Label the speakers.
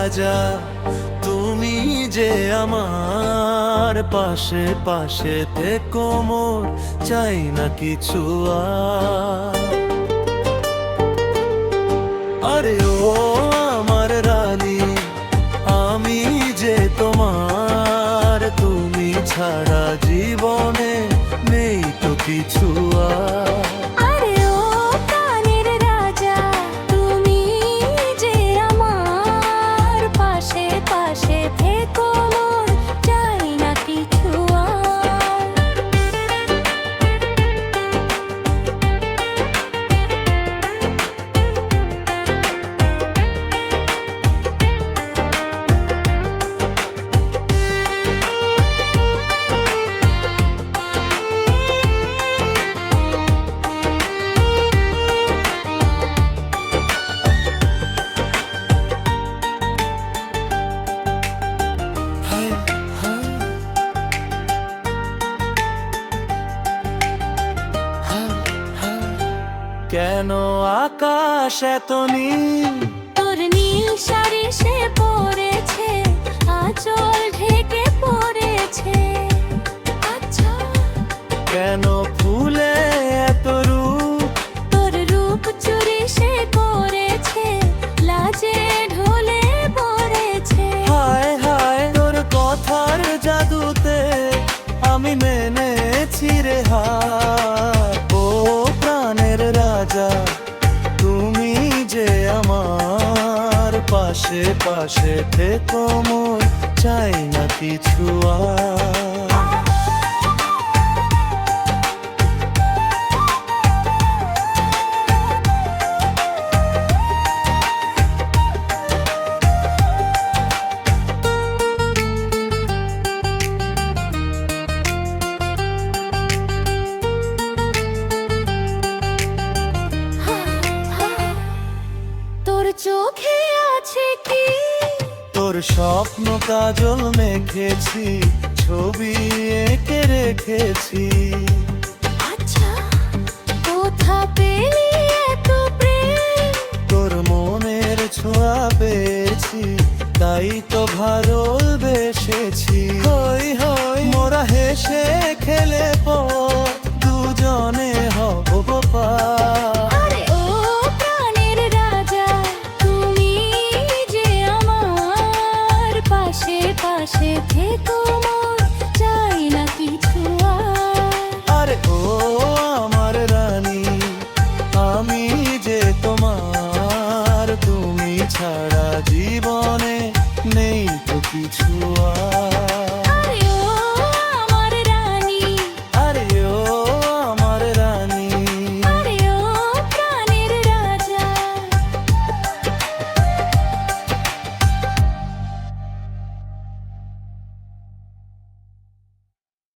Speaker 1: রাজা, তুমি যে আমার পাশে পাশে থেকো মোর, চাই না কিছু আর। আরে ও আমার রানী, আমি যে তোমার, তুমি ছাড়া জীবনে নেই তো কিছু আর। কেন আকাশ এত নীল?
Speaker 2: তোর নীল শাড়ি সে পরেছে, আঁচল ঢেকে পড়েছে। আচ্ছা,
Speaker 1: কেন ফুলে এত রূপ?
Speaker 2: তোর রূপ চুরি সে করেছে, লাজে ঢলে পড়েছে।
Speaker 1: হায় হায়, তোর কথার জাদুতে আমি মেনেছি রে হার। ও প্রাণের রাজা, তুমি যে আমার পাশে পাশে থেকো মোর, চাই না কিছু আর।
Speaker 2: তোর চোখে আছে কি?
Speaker 1: তোর স্বপ্ন কাজল মেখেছি, ছবি এঁকে রেখেছি।
Speaker 2: আচ্ছা, কোথা পেলি এত প্রেম?
Speaker 1: তোর মনের ছোঁয়া পেয়েছি, তাই তো ভালোবেসেছি। হই হই মোরা হেসে খেলে পর, দুজনে হব গোপাল।
Speaker 2: আরে ও প্রাণের রাজা, তুমি যে আমার পাশে পাশে থেকো।